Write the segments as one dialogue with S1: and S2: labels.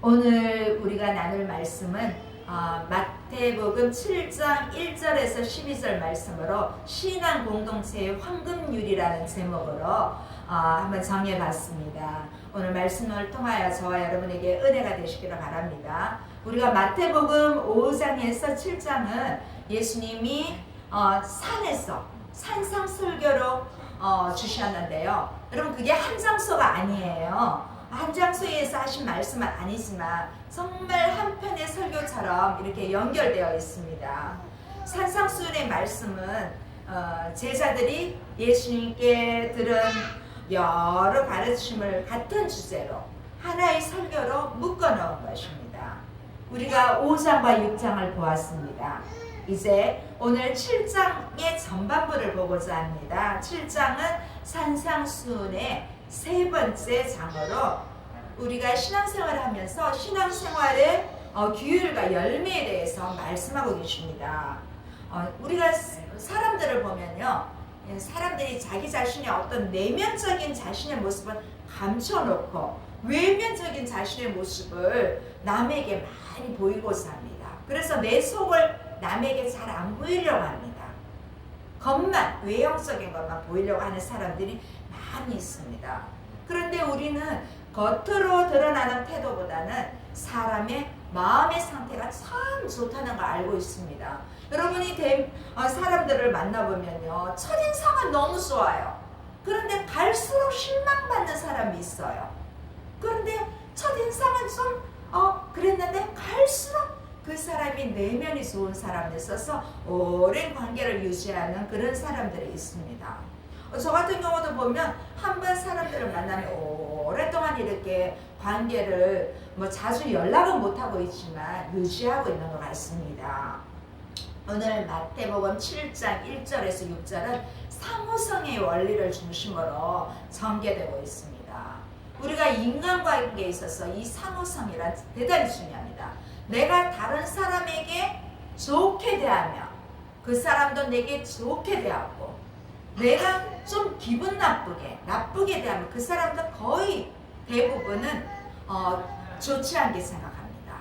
S1: 오늘 우리가 나눌 말씀은 마태복음 7장 1절에서 12절 말씀으로 신앙 공동체의 황금률이라는 제목으로 한번 정해봤습니다. 오늘 말씀을 통하여 저와 여러분에게 은혜가 되시기를 바랍니다. 우리가 마태복음 5장에서 7장은 예수님이 산에서 산상설교로 주셨는데요. 여러분 그게 한 장소가 아니에요. 한 장소에서 하신 말씀은 아니지만 정말 한 편의 설교처럼 이렇게 연결되어 있습니다. 산상수훈의 말씀은 제자들이 예수님께 들은 여러 가르침을 같은 주제로 하나의 설교로 묶어 넣은 것입니다. 우리가 5장과 6장을 보았습니다. 이제 오늘 7장의 전반부를 보고자 합니다. 7장은 산상수훈의 세 번째 장으로 우리가 신앙생활을 하면서 신앙생활의 규율과 열매에 대해서 말씀하고 계십니다. 우리가 사람들을 보면요, 사람들이 자기 자신의 어떤 내면적인 자신의 모습을 감춰놓고 외면적인 자신의 모습을 남에게 많이 보이고자 합니다. 그래서 내 속을 남에게 잘 안 보이려고 합니다. 겉만, 외형적인 것만 보이려고 하는 사람들이 많이 있습니다. 그런데 우리는 겉으로 드러나는 태도보다는 사람의 마음의 상태가 참 좋다는 걸 알고 있습니다. 여러분이 사람들을 만나보면요, 첫인상은 너무 좋아요. 그런데 갈수록 실망받는 사람이 있어요. 그런데 첫인상은 좀 그랬는데 갈수록 그 사람이 내면이 좋은 사람이 있어서 오랜 관계를 유지하는 그런 사람들이 있습니다. 저 같은 경우도 보면 한 번 사람들을 만나면 오랫동안 이렇게 관계를 자주 연락은 못하고 있지만 유지하고 있는 것 같습니다. 오늘 마태복음 7장 1절에서 6절은 상호성의 원리를 중심으로 전개되고 있습니다. 우리가 인간관계에 있어서 이 상호성이란 대단히 중요합니다. 내가 다른 사람에게 좋게 대하며 그 사람도 내게 좋게 대하고, 내가 좀 기분 나쁘게 대하면 그 사람도 거의 대부분은 좋지 않게 생각합니다.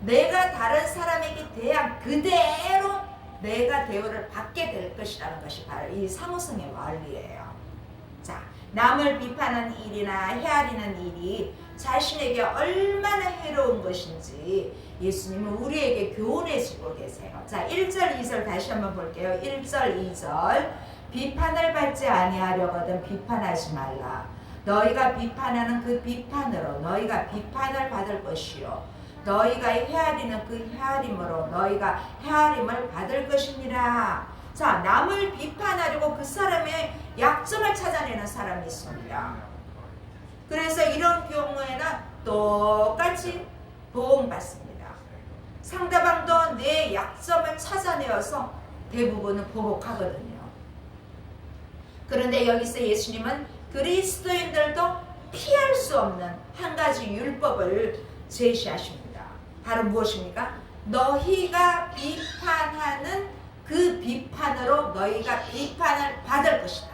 S1: 내가 다른 사람에게 대한 그대로 내가 대우를 받게 될 것이라는 것이 바로 이 상호성의 원리예요. 자, 남을 비판하는 일이나 헤아리는 일이 자신에게 얼마나 해로운 것인지 예수님은 우리에게 교훈해 주고 계세요. 자, 1절 2절 다시 한번 볼게요. 1절 2절 비판을 받지 아니하려거든 비판하지 말라. 너희가 비판하는 그 비판으로 너희가 비판을 받을 것이요 너희가 헤아리는 그 헤아림으로 너희가 헤아림을 받을 것이니라. 자, 남을 비판하려고 그 사람의 약점을 찾아내는 사람이 있습니다. 그래서 이런 경우에는 똑같이 보응받습니다. 상대방도 내 약점을 찾아내어서 대부분은 보복하거든요. 그런데 여기서 예수님은 그리스도인들도 피할 수 없는 한 가지 율법을 제시하십니다. 바로 무엇입니까? 너희가 비판하는 그 비판으로 너희가 비판을 받을 것이다.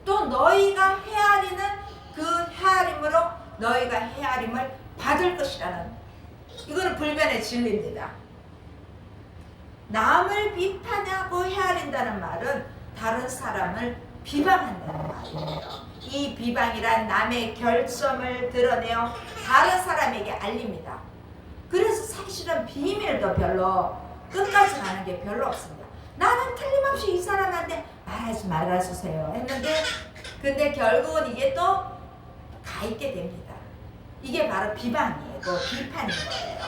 S1: 또 너희가 헤아리는 그 헤아림으로 너희가 헤아림을 받을 것이라는, 이거는 불변의 진리입니다. 남을 비판하고 헤아린다는 말은 다른 사람을 비방한다는 말이에요. 이 비방이란 남의 결점을 드러내어 다른 사람에게 알립니다. 그래서 사실은 비밀도 별로 끝까지 가는 게 별로 없습니다. 나는 틀림없이 이 사람한테 말하지 말아주세요 했는데 근데 결국은 이게 또 가 있게 됩니다. 이게 바로 비방이에요. 비판인 거예요.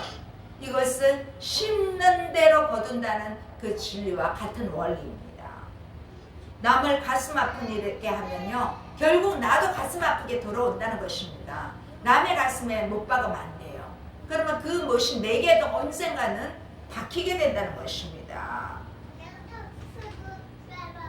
S1: 이것은 심는 대로 거둔다는 그 진리와 같은 원리입니다. 남을 가슴 아픈 일게 하면요, 결국 나도 가슴 아프게 돌아온다는 것입니다. 남의 가슴에 못 박으면 안 돼요. 그러면 그 못이 내게도 언젠가는 박히게 된다는 것입니다.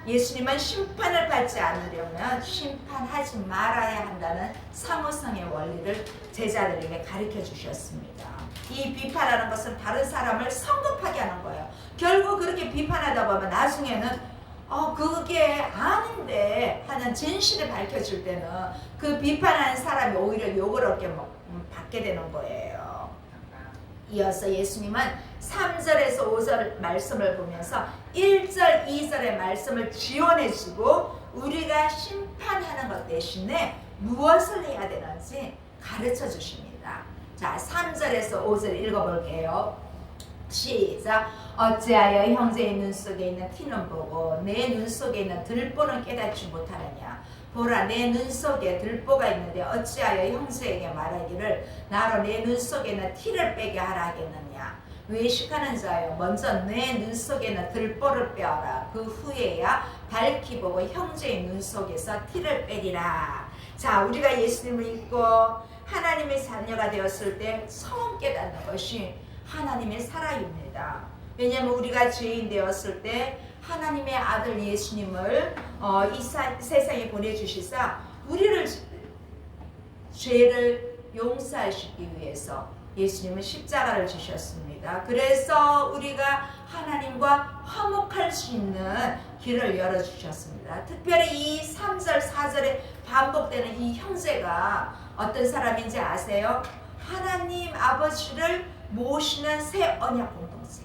S1: 예수님은 심판을 받지 않으려면 심판하지 말아야 한다는 상호성의 원리를 제자들에게 가르쳐 주셨습니다. 이 비판하는 것은 다른 사람을 성급하게 하는 거예요. 결국 그렇게 비판하다 보면 나중에는 그게 아닌데 하는 진실을 밝혀줄 때는 그 비판하는 사람이 오히려 욕을 얻게 받게 되는 거예요. 이어서 예수님은 3절에서 5절 말씀을 보면서 1절, 2절의 말씀을 지원해주고 우리가 심판하는 것 대신에 무엇을 해야 되는지 가르쳐 주십니다. 자, 3절에서 5절 읽어볼게요. 시작. 어찌하여 형제의 눈 속에 있는 티는 보고 내 눈 속에 있는 들보는 깨닫지 못하느냐. 보라, 내 눈 속에 들보가 있는데 어찌하여 형제에게 말하기를 나로 내 눈 속에 있는 티를 빼게 하라 하겠느냐. 외식하는 자여, 먼저 내 눈 속에 있는 들보를 빼어라. 그 후에야 밝히 보고 형제의 눈 속에서 티를 빼리라. 자, 우리가 예수님을 믿고 하나님의 자녀가 되었을 때 처음 깨닫는 것이 하나님의 사랑입니다. 왜냐하면 우리가 죄인 되었을 때 하나님의 아들 예수님을 이 세상에 보내주시사 우리를 죄를 용서하시기 위해서 예수님은 십자가를 지셨습니다. 그래서 우리가 하나님과 화목할 수 있는 길을 열어주셨습니다. 특별히 이 3절, 4절에 반복되는 이 형제가 어떤 사람인지 아세요? 하나님 아버지를 모시는 새 언약 공동체.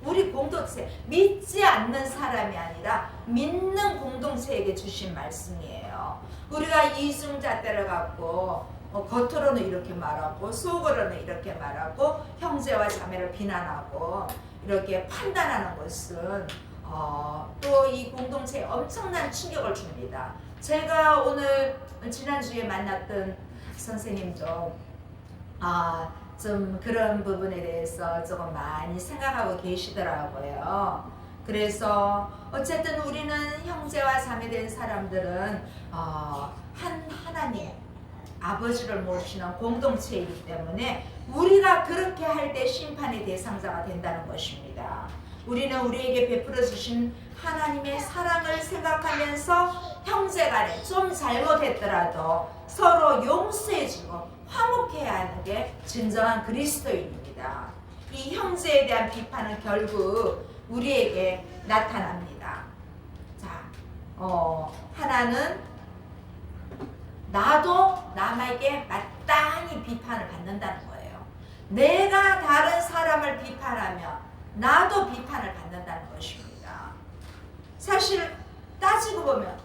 S1: 우리 공동체, 믿지 않는 사람이 아니라 믿는 공동체에게 주신 말씀이에요. 우리가 이중잣대를 갖고 겉으로는 이렇게 말하고 속으로는 이렇게 말하고 형제와 자매를 비난하고 이렇게 판단하는 것은 또 이 공동체에 엄청난 충격을 줍니다. 제가 오늘 지난주에 만났던 선생님도 좀 그런 부분에 대해서 조금 많이 생각하고 계시더라고요. 그래서 어쨌든 우리는 형제와 자매된 사람들은 하나님 아버지를 모시는 공동체이기 때문에 우리가 그렇게 할 때 심판의 대상자가 된다는 것입니다. 우리는 우리에게 베풀어 주신 하나님의 사랑을 생각하면서 형제간에 좀 잘못했더라도 서로 용서해주고 화목해야 하는 게 진정한 그리스도인입니다. 이 형제에 대한 비판은 결국 우리에게 나타납니다. 자, 하나는 나도 남에게 마땅히 비판을 받는다는 거예요. 내가 다른 사람을 비판하면 나도 비판을 받는다는 것입니다. 사실 따지고 보면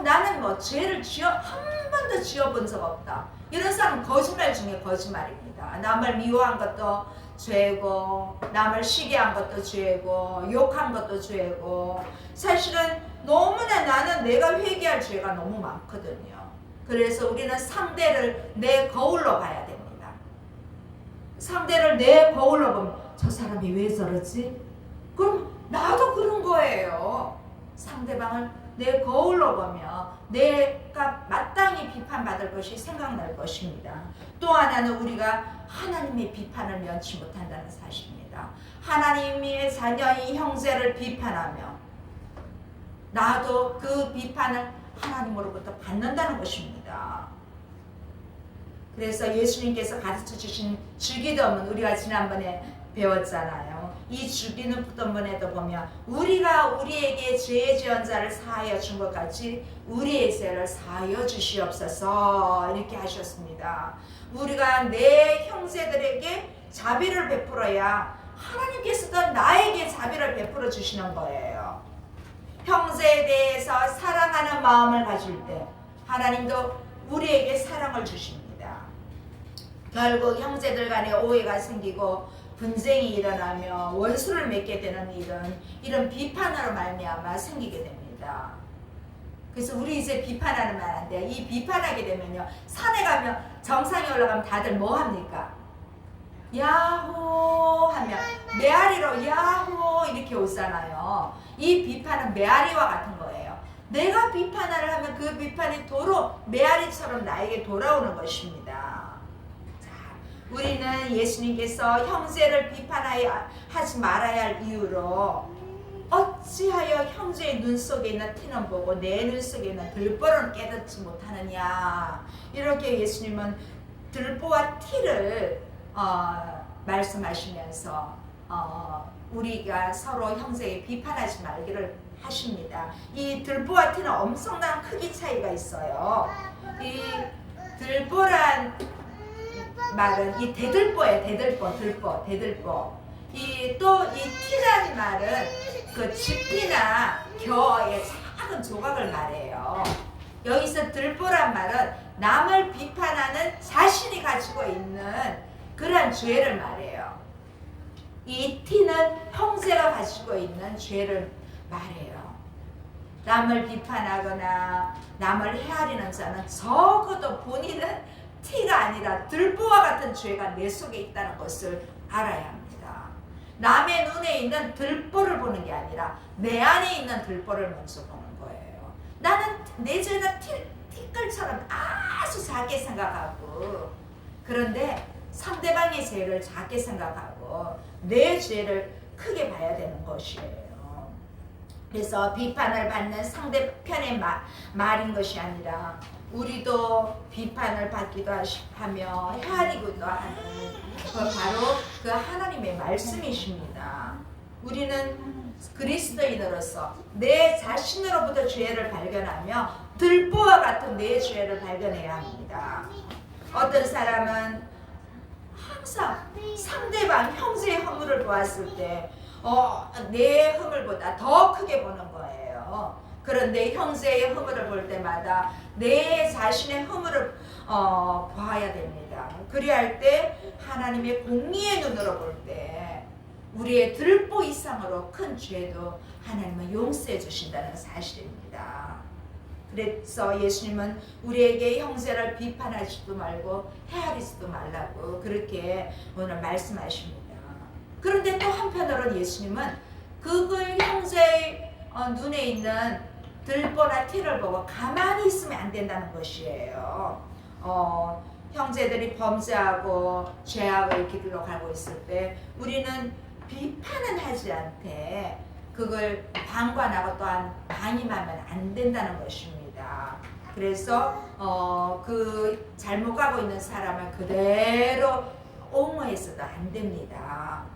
S1: 나는 뭐 죄를 한 번도 지어본 적 없다. 이런 사람은 거짓말 중에 거짓말입니다. 남을 미워한 것도 죄고 남을 시기한 것도 죄고 욕한 것도 죄고 사실은 너무나 나는 내가 회개할 죄가 너무 많거든요. 그래서 우리는 상대를 내 거울로 봐야 됩니다. 상대를 내 거울로 보면 저 사람이 왜 저러지? 그럼 나도 그런 거예요. 상대방을 내 거울로 보며 내가 마땅히 비판받을 것이 생각날 것입니다. 또 하나는 우리가 하나님의 비판을 면치 못한다는 사실입니다. 하나님의 자녀인 형제를 비판하며 나도 그 비판을 하나님으로부터 받는다는 것입니다. 그래서 예수님께서 가르쳐 주신 주기도문 우리가 지난번에 배웠잖아요. 이 주기도문에도 보면 우리가 우리에게 죄 지은 자를 사하여 준 것 같이 우리의 죄를 사하여 주시옵소서 이렇게 하셨습니다. 우리가 내 형제들에게 자비를 베풀어야 하나님께서도 나에게 자비를 베풀어 주시는 거예요. 형제에 대해서 사랑하는 마음을 가질 때 하나님도 우리에게 사랑을 주십니다. 결국 형제들 간에 오해가 생기고 분쟁이 일어나며 원수를 맺게 되는 일은 이런 비판으로 말미암아 생기게 됩니다. 그래서 우리 이제 비판하는 말 안 돼요. 이 비판하게 되면요, 산에 가면 정상에 올라가면 다들 뭐 합니까? 야호 하면 메아리로 야호 이렇게 오잖아요. 이 비판은 메아리와 같은 거예요. 내가 비판을 하면 그 비판이 도로 메아리처럼 나에게 돌아오는 것입니다. 우리는 예수님께서 형제를 비판하지 말아야 할 이유로 어찌하여 형제의 눈 속에 있는 티는 보고 내 눈 속에 있는 들보는 깨닫지 못하느냐. 이렇게 예수님은 들보와 티를 말씀하시면서 우리가 서로 형제에 비판하지 말기를 하십니다. 이 들보와 티는 엄청난 크기 차이가 있어요. 이 들보란 말은 이 대들보예요. 대들보. 또 이 티라는 말은 그 지피나 겨의 작은 조각을 말해요. 여기서 들보란 말은 남을 비판하는 자신이 가지고 있는 그런 죄를 말해요. 이 티는 형제가 가지고 있는 죄를 말해요. 남을 비판하거나 남을 헤아리는 자는 적어도 본인은 티가 아니라 들보와 같은 죄가 내 속에 있다는 것을 알아야 합니다. 남의 눈에 있는 들보를 보는 게 아니라 내 안에 있는 들보를 먼저 보는 거예요. 나는 내 죄는 티끌처럼 아주 작게 생각하고, 그런데 상대방의 죄를 작게 생각하고 내 죄를 크게 봐야 되는 것이에요. 그래서 비판을 받는 상대편의 말인 것이 아니라 우리도 비판을 받기도 하며 헤아리기도 하는 바로 그 하나님의 말씀이십니다. 우리는 그리스도인으로서 내 자신으로부터 죄를 발견하며 들보와 같은 내 죄를 발견해야 합니다. 어떤 사람은 항상 상대방 형제의 허물을 보았을 때 내 허물보다 더 크게 보는 거예요. 그런데 형제의 허물을 볼 때마다 내 자신의 허물을 봐야 됩니다. 그리할 때 하나님의 공의의 눈으로 볼 때 우리의 들보 이상으로 큰 죄도 하나님은 용서해 주신다는 사실입니다. 그래서 예수님은 우리에게 형제를 비판하지도 말고 헤아리지도 말라고 그렇게 오늘 말씀하십니다. 그런데 또 한편으로는 예수님은 그걸 형제의 눈에 있는 들보나 티를 보고 가만히 있으면 안 된다는 것이에요. 형제들이 범죄하고 죄악을 길로 가고 있을 때 우리는 비판은 하지 않되 그걸 방관하고 또한 방임하면 안 된다는 것입니다. 그래서 그 잘못 가고 있는 사람을 그대로 옹호해서도 안 됩니다.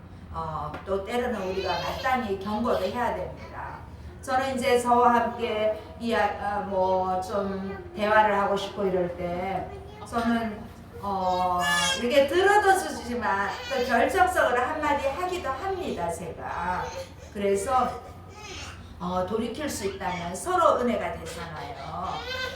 S1: 또 때로는 우리가 마땅히 경고도 해야 됩니다. 저는 이제 저와 함께 좀 대화를 하고 싶고 이럴 때 저는 이렇게 들어도 주지만 또 결정적으로 한마디 하기도 합니다. 제가 그래서 돌이킬 수 있다면 서로 은혜가 되잖아요.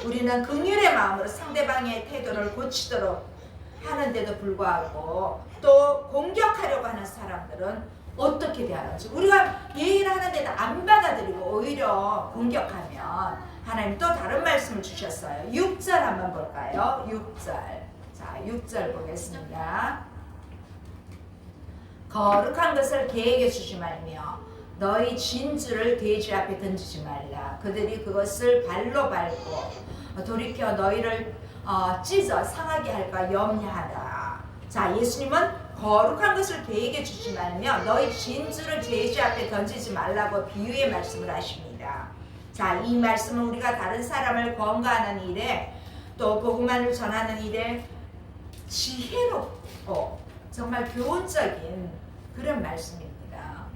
S1: 우리는 긍휼의 마음으로 상대방의 태도를 고치도록 하는데도 불구하고 또 공격하려고 하는 사람들은 어떻게 대하는지 우리가 예의를 하는데도 안 받아들이고 오히려 공격하면 하나님 또 다른 말씀을 주셨어요. 6절 한번 볼까요? 6절. 자, 6절 보겠습니다. 거룩한 것을 개에게 주지 말며 너희 진주를 돼지 앞에 던지지 말라. 그들이 그것을 발로 밟고 돌이켜 너희를 찢어 상하게 할까 염려하라. 자, 예수님은 거룩한 것을 개에게 주지 말며 너희 진주를 돼지 앞에 던지지 말라고 비유의 말씀을 하십니다. 자, 이 말씀은 우리가 다른 사람을 권고하는 일에 또 복음만을 전하는 일에 지혜롭고 정말 교훈적인 그런 말씀입니다.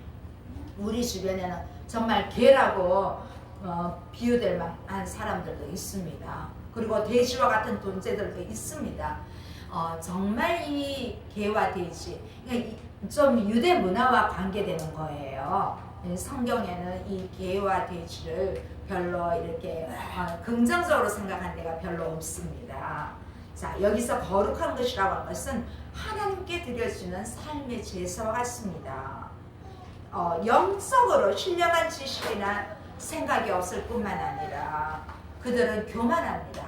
S1: 우리 주변에는 정말 개라고 비유될 만한 사람들도 있습니다. 그리고 돼지와 같은 존재들도 있습니다. 정말 이 개와 돼지, 좀 유대 문화와 관계되는 거예요. 성경에는 이 개와 돼지를 별로 이렇게 긍정적으로 생각한 데가 별로 없습니다. 자, 여기서 거룩한 것이라고 한 것은 하나님께 드려지는 삶의 제사와 같습니다. 영적으로 신령한 지식이나 생각이 없을 뿐만 아니라 그들은 교만합니다.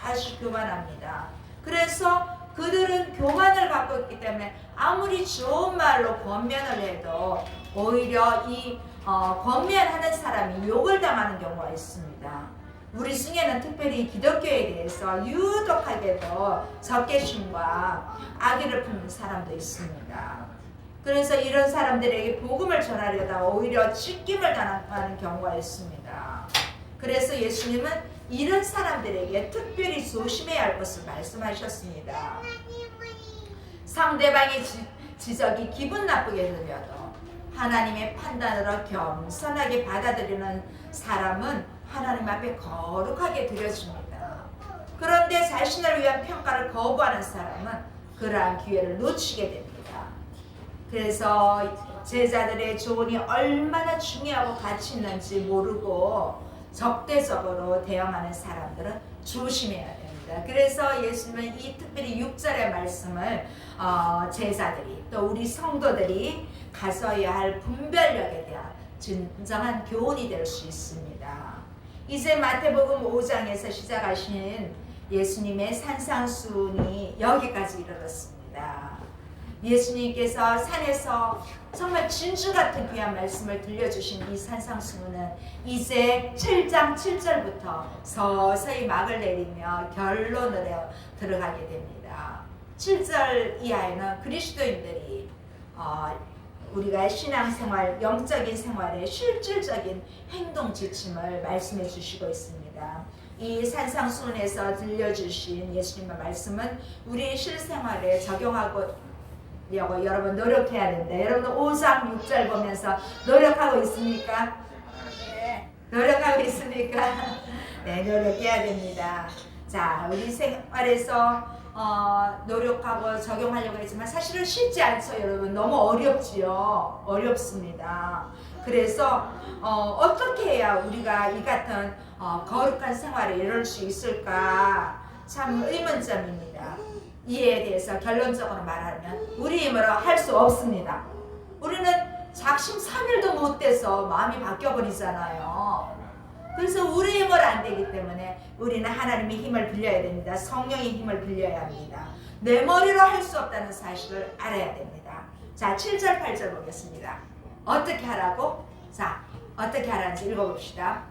S1: 아주 교만합니다. 그래서 그들은 교만을 갖고 있기 때문에 아무리 좋은 말로 권면을 해도 오히려 이 권면하는 사람이 욕을 당하는 경우가 있습니다. 우리 중에는 특별히 기독교에 대해서 유독하게도 적개심과 악의를 품는 사람도 있습니다. 그래서 이런 사람들에게 복음을 전하려다 오히려 찢김을 당하는 경우가 있습니다. 그래서 예수님은 이런 사람들에게 특별히 조심해야 할 것을 말씀하셨습니다. 상대방의 지적이 기분 나쁘게 들려도 하나님의 판단으로 겸손하게 받아들이는 사람은 하나님 앞에 거룩하게 드려집니다. 그런데 자신을 위한 평가를 거부하는 사람은 그러한 기회를 놓치게 됩니다. 그래서 제자들의 조언이 얼마나 중요하고 가치 있는지 모르고 적대적으로 대응하는 사람들은 조심해야 됩니다. 그래서 예수님은 이 특별히 6절의 말씀을 제자들이 또 우리 성도들이 가져야 할 분별력에 대한 진정한 교훈이 될 수 있습니다. 이제 마태복음 5장에서 시작하신 예수님의 산상수훈이 여기까지 이르렀습니다. 예수님께서 산에서 정말 진주 같은 귀한 말씀을 들려주신 이 산상수훈은 이제 7장 7절부터 서서히 막을 내리며 결론으로 들어가게 됩니다. 7절 이하에는 그리스도인들이 우리가 신앙생활, 영적인 생활의 실질적인 행동 지침을 말씀해 주시고 있습니다. 이 산상수훈에서 들려주신 예수님의 말씀은 우리의 실생활에 적용하고 여러분 노력해야 된다. 여러분 5장 6절 보면서 노력하고 있습니까? 네. 노력하고 있습니까? 네, 노력해야 됩니다. 자, 우리 생활에서 노력하고 적용하려고 했지만 사실은 쉽지 않죠, 여러분. 너무 어렵지요. 어렵습니다. 그래서 어떻게 해야 우리가 이 같은 거룩한 생활에 이룰 수 있을까? 참 의문점입니다. 이에 대해서 결론적으로 말하면 우리 힘으로 할 수 없습니다. 우리는 작심삼일도 못 돼서 마음이 바뀌어버리잖아요. 그래서 우리 힘으로 안 되기 때문에 우리는 하나님의 힘을 빌려야 됩니다. 성령의 힘을 빌려야 합니다. 내 머리로 할 수 없다는 사실을 알아야 됩니다. 자, 7절 8절 보겠습니다. 어떻게 하라고? 자, 어떻게 하라는지 읽어봅시다.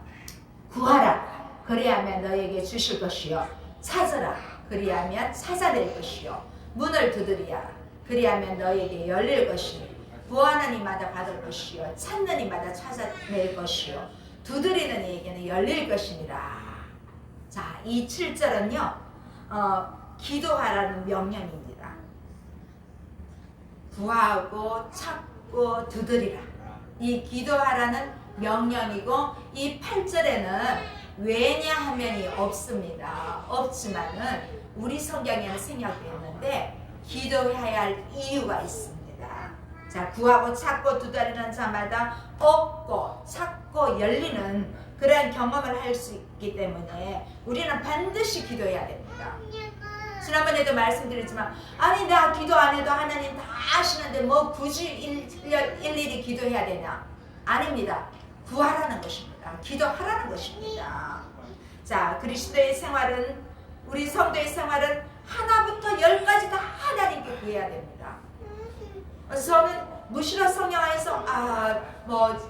S1: 구하라, 그리하면 너에게 주실 것이요. 찾으라, 그리하면 찾아낼 것이요. 문을 두드리라, 그리하면 너에게 열릴 것이니 구하는 이마다 받을 것이요. 찾는 이마다 찾아낼 것이요. 두드리는 이에게는 열릴 것이니라. 자, 이 7절은요 기도하라는 명령입니다. 구하고 찾고 두드리라, 이 기도하라는 명령이고, 이 8절에는 왜냐하면이 없습니다. 없지만은 우리 성경에는 생략되어 있는데 기도해야 할 이유가 있습니다. 자, 구하고 찾고 두드리는 자마다 얻고 찾고 열리는 그러한 경험을 할 수 있기 때문에 우리는 반드시 기도해야 됩니다. 지난번에도 말씀드렸지만, 아니 나 기도 안 해도 하나님 다 아시는데 뭐 굳이 일일이 기도해야 되냐? 아닙니다. 구하라는 것입니다. 기도하라는 것입니다. 자, 그리스도의 생활은, 우리 성도의 생활은 하나부터 10까지 다 하나님께 구해야 됩니다. 저는 무시로 성령 안에서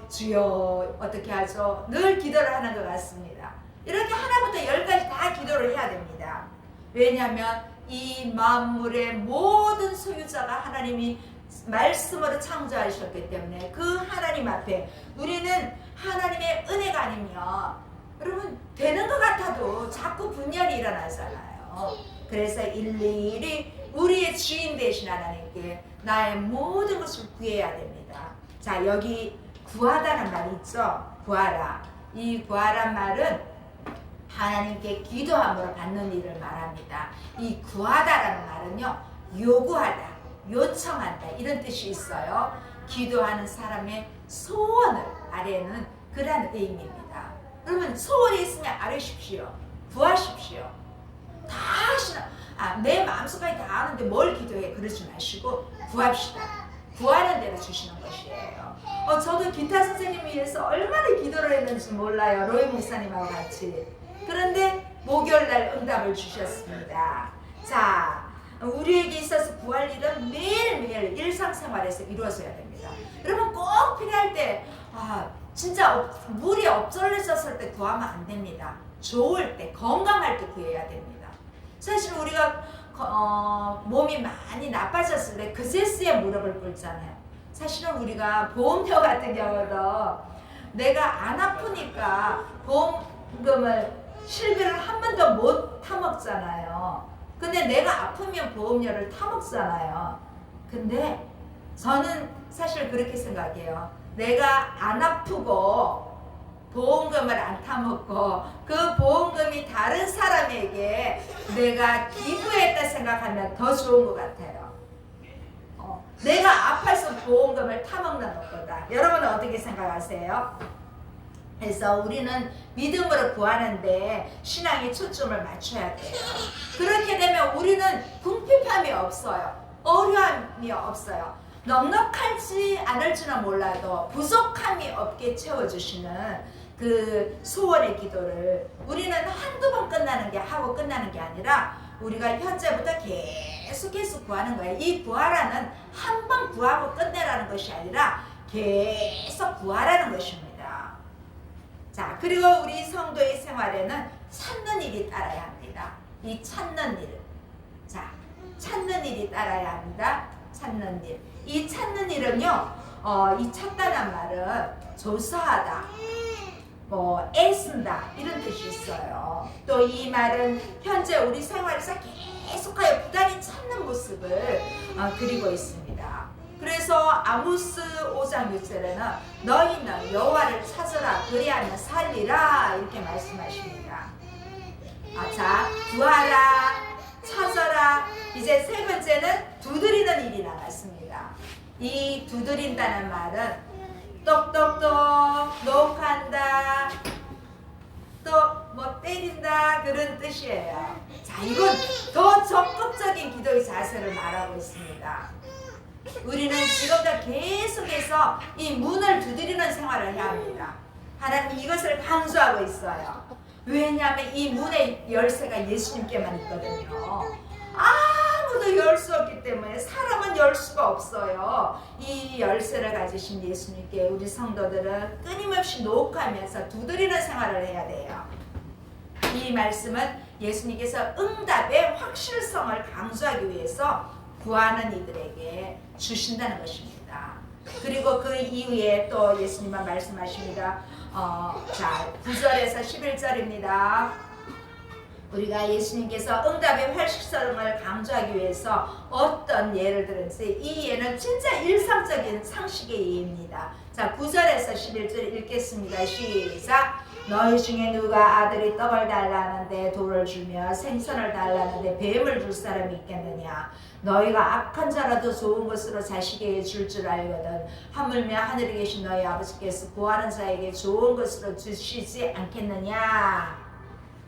S1: 주여 어떻게 하죠? 늘 기도를 하는 것 같습니다. 이렇게 하나부터 10까지 다 기도를 해야 됩니다. 왜냐하면 이 만물의 모든 소유자가 하나님이 말씀으로 창조하셨기 때문에 그 하나님 앞에 우리는 하나님의 은혜가 아니면, 여러분, 되는 것 같아도 자꾸 분열이 일어나잖아요. 그래서 일일이 우리의 주인 되신 하나님께 나의 모든 것을 구해야 됩니다. 자, 여기 구하다는 말이 있죠. 구하라. 이 구하란 말은 하나님께 기도함으로 받는 일을 말합니다. 이 구하다라는 말은요, 요구하다, 요청한다, 이런 뜻이 있어요. 기도하는 사람의 소원을 아래는 그런 의미입니다. 여러분, 소원이 있으면 아뢰십시오. 구하십시오. 다 하시나, 내 마음속까지 다 아는데 뭘 기도해, 그러지 마시고 구합시다. 구하는 대로 주시는 것이에요. 저도 기타 선생님 위해서 얼마나 기도를 했는지 몰라요. 로이 목사님하고 같이. 그런데 목요일날 응답을 주셨습니다. 자, 우리에게 있어서 구할 일은 매일매일 일상생활에서 이루어져야 됩니다. 여러분, 꼭 필요할 때, 진짜 물이 없어졌을 때 구하면 안 됩니다. 좋을 때, 건강할 때 구해야 됩니다. 사실 우리가 몸이 많이 나빠졌을 때 그제서야 무릎을 꿇잖아요. 사실은 우리가 보험료 같은 경우도 내가 안 아프니까 보험금을 실비를 한 번도 못 타먹잖아요. 근데 내가 아프면 보험료를 타먹잖아요. 근데 저는 사실 그렇게 생각해요. 내가 안 아프고 보험금을 안 타먹고 그 보험금이 다른 사람에게 내가 기부했다 생각하면 더 좋은 것 같아요. 내가 아파서 보험금을 타먹는 것보다. 여러분은 어떻게 생각하세요? 그래서 우리는 믿음으로 구하는데 신앙의 초점을 맞춰야 돼요. 그렇게 되면 우리는 궁핍함이 없어요. 어려움이 없어요. 넉넉하지 않을지는 몰라도 부족함이 없게 채워주시는 그 소원의 기도를 우리는 한두 번 하고 끝나는 게 아니라 우리가 현재부터 계속 구하는 거예요. 이 구하라는 한 번 구하고 끝내라는 것이 아니라 계속 구하라는 것입니다. 자, 그리고 우리 성도의 생활에는 찾는 일이 따라야 합니다. 이 찾는 일. 자, 찾는 일이 따라야 합니다. 찾는 일. 이 찾는 일은요, 이 찾다란 말은 조사하다, 애쓴다 이런 뜻이 있어요. 또 이 말은 현재 우리 생활에서 계속하여 부단히 찾는 모습을 그리고 있습니다. 그래서 아모스 5장 6절에는 너희는 여호와를 찾으라 그리하면 살리라 이렇게 말씀하십니다. 자, 구하라, 찾아라. 이제 세 번째는 두드리는 일이 남았습니다. 이 두드린다는 말은 똑똑똑 녹한다, 또 때린다 그런 뜻이에요. 자, 이건 더 적극적인 기도의 자세를 말하고 있습니다. 우리는 지금도 계속해서 이 문을 두드리는 생활을 해야 합니다. 하나님 이것을 강조하고 있어요. 왜냐하면 이 문의 열쇠가 예수님께만 있거든요. 아무도 열 수 없기 때문에 사람은 열 수가 없어요. 이 열쇠를 가지신 예수님께 우리 성도들은 끊임없이 녹화하면서 두드리는 생활을 해야 돼요. 이 말씀은 예수님께서 응답의 확실성을 강조하기 위해서 구하는 이들에게 주신다는 것입니다. 그리고 그 이후에 또 예수님은 말씀하십니다. 자, 9절에서 11절입니다. 우리가 예수님께서 응답의 확실성을 강조하기 위해서 어떤 예를 들었지, 이 예는 진짜 일상적인 상식의 예입니다. 자, 9절에서 11절 읽겠습니다. 시작. 너희 중에 누가 아들이 떡을 달라는데 돌을 주며 생선을 달라는데 뱀을 줄 사람이 있겠느냐. 너희가 악한 자라도 좋은 것으로 자식에게 줄 줄 알거든 하물며 하늘에 계신 너희 아버지께서 구하는 자에게 좋은 것으로 주시지 않겠느냐.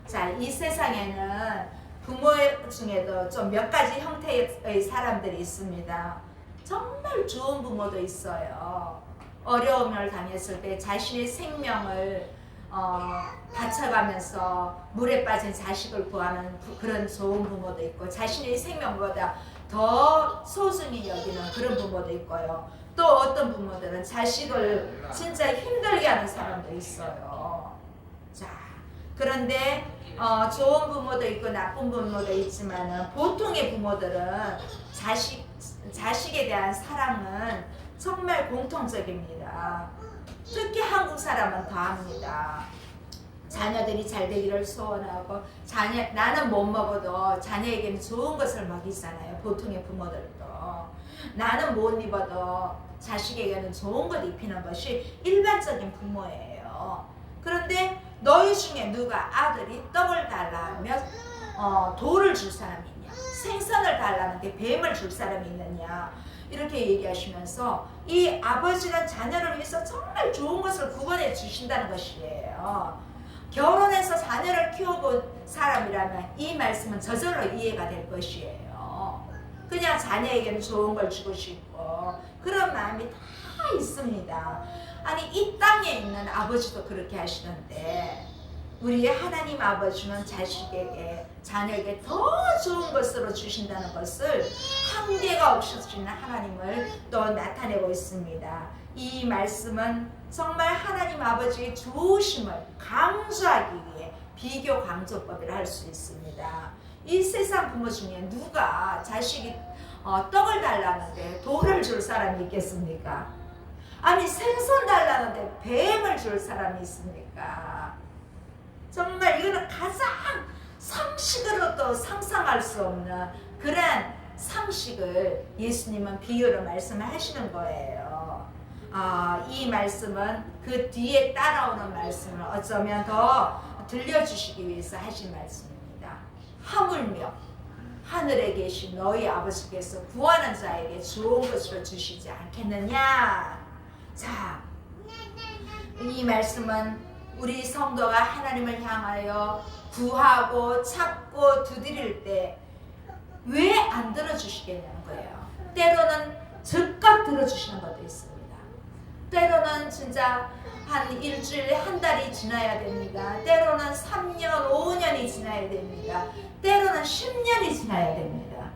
S1: 자, 이 세상에는 부모 중에도 좀 몇 가지 형태의 사람들이 있습니다. 정말 좋은 부모도 있어요. 어려움을 당했을 때 자신의 생명을 바쳐가면서 물에 빠진 자식을 구하는 그런 좋은 부모도 있고, 자신의 생명보다 더 소중히 여기는 그런 부모도 있고요. 또 어떤 부모들은 자식을 진짜 힘들게 하는 사람도 있어요. 자, 그런데 좋은 부모도 있고 나쁜 부모도 있지만 보통의 부모들은 자식에 대한 사랑은 정말 공통적입니다. 특히 한국 사람은 더 합니다. 자녀들이 잘 되기를 소원하고 나는 못 먹어도 자녀에게는 좋은 것을 먹이잖아요. 보통의 부모들도. 나는 못 입어도 자식에게는 좋은 것 입히는 것이 일반적인 부모예요. 그런데 너희 중에 누가 아들이 떡을 달라면 돌을 줄 사람이 있냐, 생선을 달라는데 뱀을 줄 사람이 있느냐, 이렇게 얘기하시면서 이 아버지는 자녀를 위해서 정말 좋은 것을 구원해 주신다는 것이에요. 결혼해서 자녀를 키워본 사람이라면 이 말씀은 저절로 이해가 될 것이에요. 그냥 자녀에게는 좋은 걸 주고 싶고 그런 마음이 다 있습니다. 아니, 이 땅에 있는 아버지도 그렇게 하시는데 우리 하나님 아버지는 자녀에게 더 좋은 것으로 주신다는 것을 한계가 없으신 하나님을 또 나타내고 있습니다. 이 말씀은 정말 하나님 아버지의 좋으심을 강조하기 위해 비교 강조법이라 할 수 있습니다. 이 세상 부모 중에 누가 자식이 떡을 달라는데 돌을 줄 사람이 있겠습니까? 아니, 생선 달라는데 뱀을 줄 사람이 있습니까? 정말 이거는 가장 상식으로도 상상할 수 없는 그런 상식을 예수님은 비유로 말씀을 하시는 거예요. 이 말씀은 그 뒤에 따라오는 말씀을 어쩌면 더 들려주시기 위해서 하신 말씀입니다. 하물며 하늘에 계신 너희 아버지께서 구하는 자에게 좋은 것을 주시지 않겠느냐. 자, 이 말씀은 우리 성도가 하나님을 향하여 구하고 찾고 두드릴 때 왜 안 들어주시겠냐는 거예요. 때로는 즉각 들어주시는 것도 있습니다. 때로는 진짜 한 일주일, 한 달이 지나야 됩니다. 때로는 3년, 5년이 지나야 됩니다. 때로는 10년이 지나야 됩니다.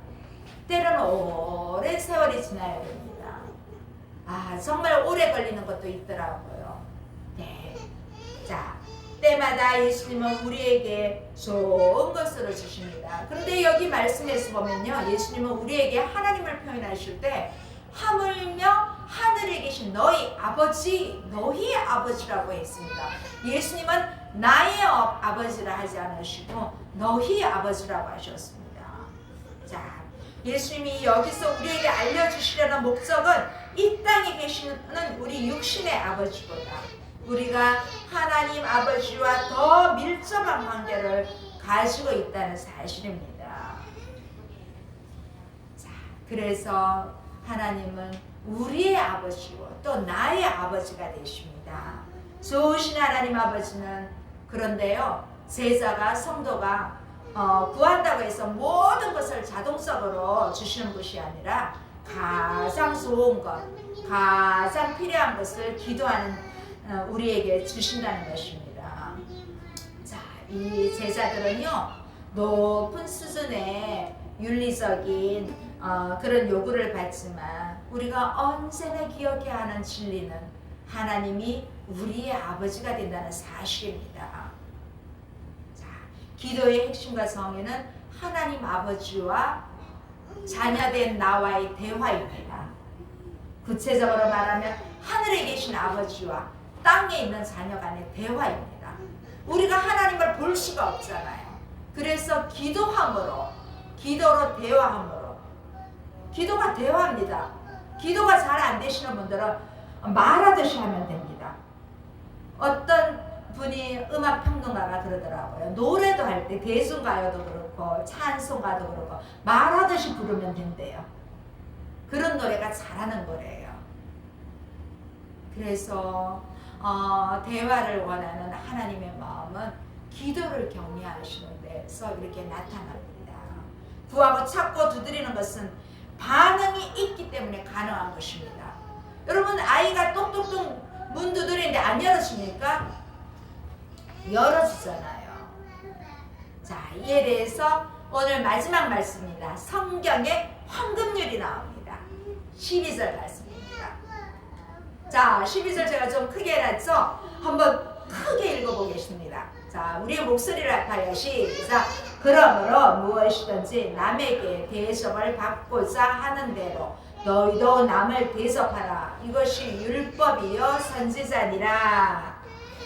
S1: 때로는 오랜 세월이 지나야 됩니다. 정말 오래 걸리는 것도 있더라고요. 네. 자, 때마다 예수님은 우리에게 좋은 것으로 주십니다. 그런데 여기 말씀에서 보면요, 예수님은 우리에게 하나님을 표현하실 때 하물며 하늘에 계신 너희 아버지, 너희 아버지라고 했습니다. 예수님은 나의 아버지라 하지 않으시고 너희 아버지라고 하셨습니다. 자, 예수님이 여기서 우리에게 알려주시려는 목적은 이 땅에 계시는 우리 육신의 아버지보다 우리가 하나님 아버지와 더 밀접한 관계를 가지고 있다는 사실입니다. 자, 그래서 하나님은 우리의 아버지고 또 나의 아버지가 되십니다. 좋으신 하나님 아버지는 그런데요, 제자가 성도가 구한다고 해서 모든 것을 자동적으로 주시는 것이 아니라 가장 좋은 것, 가장 필요한 것을 기도하는 우리에게 주신다는 것입니다. 자, 이 제자들은요, 높은 수준의 윤리적인 그런 요구를 받지만 우리가 언제나 기억해야 하는 진리는 하나님이 우리의 아버지가 된다는 사실입니다. 자, 기도의 핵심과 정의는 하나님 아버지와 자녀된 나와의 대화입니다. 구체적으로 말하면 하늘에 계신 아버지와 땅에 있는 자녀 간의 대화입니다. 우리가 하나님을 볼 수가 없잖아요. 그래서 기도로 대화함으로, 기도가 대화입니다. 기도가 잘 안 되시는 분들은 말하듯이 하면 됩니다. 어떤 분이 음악평론가가 그러더라고요. 노래도 할 때 대중가요도 그렇고 찬송가도 그렇고 말하듯이 부르면 된대요. 그런 노래가 잘하는 거래요. 그래서 대화를 원하는 하나님의 마음은 기도를 격려하시는 데서 이렇게 나타납니다. 구하고 찾고 두드리는 것은 반응이 있기 때문에 가능한 것입니다. 여러분, 아이가 똑똑똑 문 두드리는데 안 열어주니까 열어주잖아요. 자, 이에 대해서 오늘 마지막 말씀입니다. 성경에 황금률이 나옵니다. 12절 말씀입니다. 자, 12절 제가 좀 크게 해놨죠? 한번 크게 읽어보겠습니다. 자, 우리의 목소리를 합하여 시작. 그러므로 무엇이든지 남에게 대접을 받고자 하는 대로 너희도 남을 대접하라. 이것이 율법이요 선지자니라.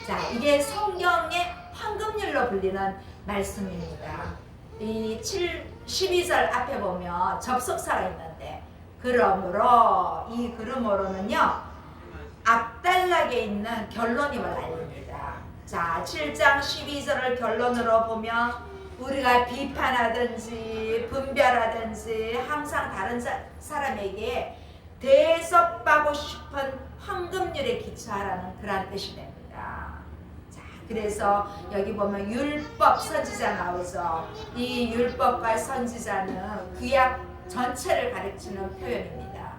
S1: 자, 이게 성경의 황금률로 불리는 말씀입니다. 이 12절 앞에 보면 접속사가 있는데 이 그러므로는요, 앞단락에 있는 결론임을 알립니다. 자, 7장 12절을 결론으로 보면 우리가 비판하든지 분별하든지 항상 다른 사람에게 대접받고 싶은 황금률에 기초하라는 그런 뜻이 됩니다. 자, 그래서 여기 보면 율법 선지자 나오죠. 이 율법과 선지자는 구약 전체를 가르치는 표현입니다.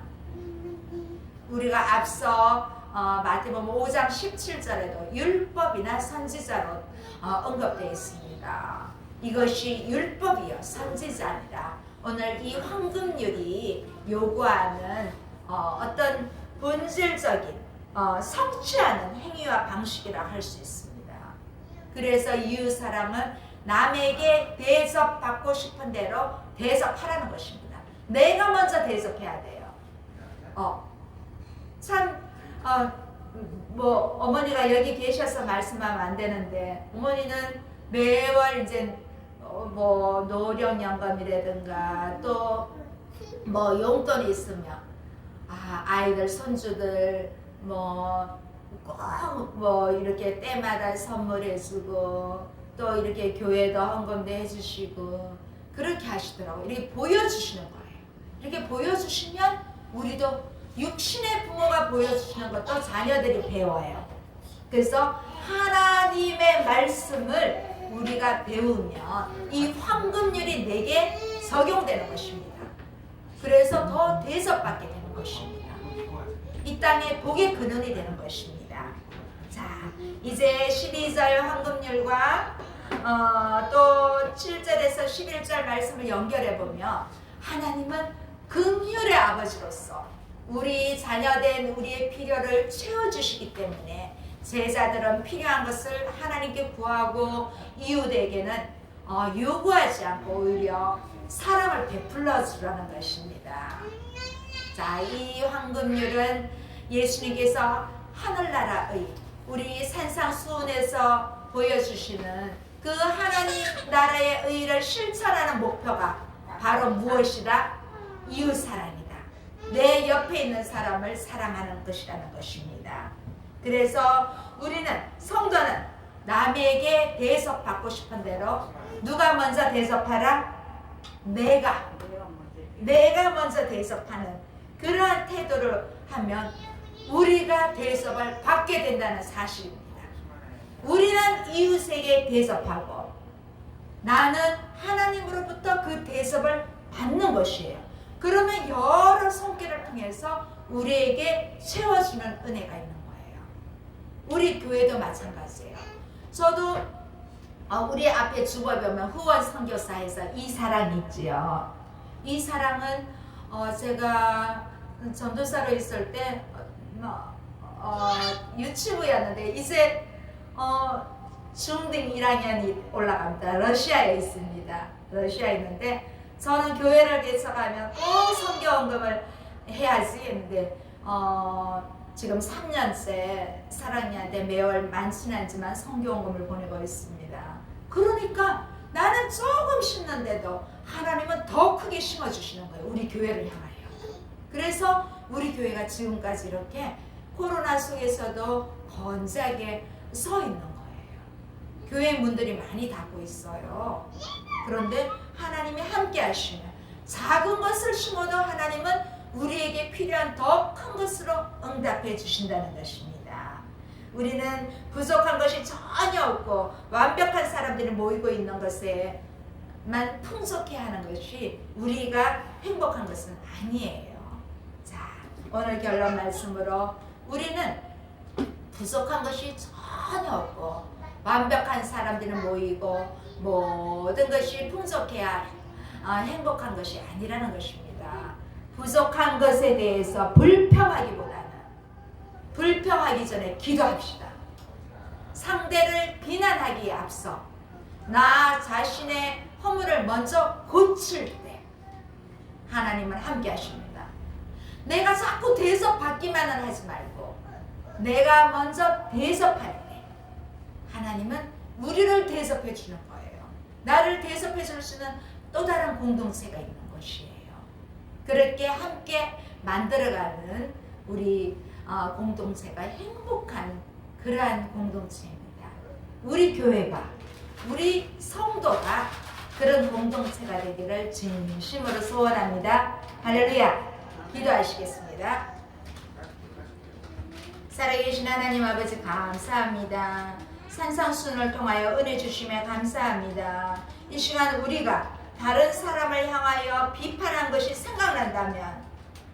S1: 우리가 앞서 마태복음 5장 17절에도 율법이나 선지자로 언급되어 있습니다. 이것이 율법이요 선지자니라. 오늘 이 황금률이 요구하는 어떤 본질적인 성취하는 행위와 방식이라 할 수 있습니다. 그래서 이웃사랑은 남에게 대접받고 싶은 대로 대접하라는 것입니다. 내가 먼저 대접해야 돼요. 뭐 어머니가 여기 계셔서 말씀하면 안 되는데, 어머니는 매월 이제 뭐 노령연금이라든가 또 뭐 용돈이 있으면 아이들 손주들 꼭 이렇게 때마다 선물해주고 또 이렇게 교회도 헌금도 해주시고 그렇게 하시더라고요. 이렇게 보여주시는 거예요. 이렇게 보여주시면 우리도 육신의 부모가 보여주시는 것도 자녀들이 배워요. 그래서 하나님의 말씀을 우리가 배우면 이 황금률이 내게 적용되는 것입니다. 그래서 더 대접받게 되는 것입니다. 이 땅에 복의 근원이 되는 것입니다. 자, 이제 12절 황금률과 또 7절에서 11절 말씀을 연결해 보면 하나님은 긍휼의 아버지로서 우리 자녀된 우리의 필요를 채워주시기 때문에 제자들은 필요한 것을 하나님께 구하고 이웃에게는 요구하지 않고 오히려 사랑을 베풀어 주라는 것입니다. 자, 이 황금률은 예수님께서 하늘나라의 우리 산상수훈에서 보여주시는 그 하나님 나라의 의를 실천하는 목표가 바로 무엇이다? 이웃사랑이다. 내 옆에 있는 사람을 사랑하는 것이라는 것입니다. 그래서 우리는 성도는 남에게 대접받고 싶은 대로 누가 먼저 대접하라? 내가 먼저 대접하는 그러한 태도를 하면 우리가 대접을 받게 된다는 사실입니다. 우리는 이웃에게 대접하고 나는 하나님으로부터 그 대접을 받는 것이에요. 그러면 여러 손길을 통해서 우리에게 채워주는 은혜가 있는 거예요. 우리 교회도 마찬가지예요. 저도 우리 앞에 주보에 보면 후원 선교사에서 이 사랑이 있지요. 이 사랑은 제가 전도사로 있을 때 유치부였는데 이제 중등 1학년이 올라갑니다. 러시아에 있습니다. 러시아에 있는데 저는 교회를 개척하면 꼭 선교헌금을 해야지 했는데 지금 3년째 사랑이한테 매월 많지는 않지만 선교헌금을 보내고 있습니다. 그러니까 나는 조금 심는데도 하나님은 더 크게 심어주시는 거예요. 우리 교회를 향하여. 그래서 우리 교회가 지금까지 이렇게 코로나 속에서도 건재하게 서 있는 거예요. 교회 문들이 많이 닫고 있어요. 그런데 하나님이 함께 하시면 작은 것을 심어도 하나님은 우리에게 필요한 더 큰 것으로 응답해 주신다는 것입니다. 우리는 부족한 것이 전혀 없고 완벽한 사람들이 모이고 있는 것에만 풍족해 하는 것이 우리가 행복한 것은 아니에요. 자, 오늘 결론 말씀으로 우리는 부족한 것이 전혀 없고 완벽한 사람들이 모이고 모든 것이 풍족해야 행복한 것이 아니라는 것입니다. 부족한 것에 대해서 불평하기 전에 기도합시다. 상대를 비난하기에 앞서 나 자신의 허물을 먼저 고칠 때 하나님은 함께 하십니다. 내가 자꾸 대접받기만은 하지 말고 내가 먼저 대접할 때 하나님은 우리를 대접해 주는 거예요. 나를 대접해 줄 수 있는 또 다른 공동체가 있는 것이에요. 그렇게 함께 만들어가는 우리 공동체가 행복한 그러한 공동체입니다. 우리 교회가 우리 성도가 그런 공동체가 되기를 진심으로 소원합니다. 할렐루야. 기도하시겠습니다. 살아계신 하나님 아버지 감사합니다. 산상수훈을 통하여 은혜 주시며 감사합니다. 이 시간 우리가 다른 사람을 향하여 비판한 것이 생각난다면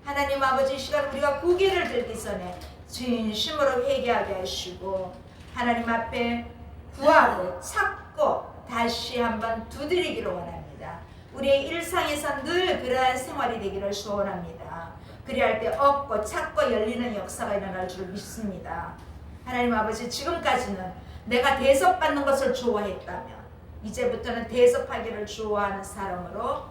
S1: 하나님 아버지 이 시간 우리가 고개를 들기 전에 진심으로 회개하게 하시고 하나님 앞에 구하고 찾고 다시 한번 두드리기를 원합니다. 우리의 일상에서 늘 그러한 생활이 되기를 소원합니다. 그리할 때 얻고 찾고 열리는 역사가 일어날 줄 믿습니다. 하나님 아버지 지금까지는 내가 대접받는 것을 좋아했다면 이제부터는 대접하기를 좋아하는 사람으로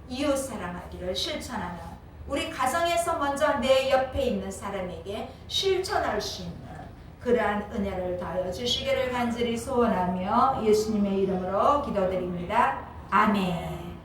S1: 이웃 사랑하기를 실천하는 우리 가정에서 먼저 내 옆에 있는 사람에게 실천할 수 있는 그러한 은혜를 더하여 주시기를 간절히 소원하며 예수님의 이름으로 기도드립니다. 아멘.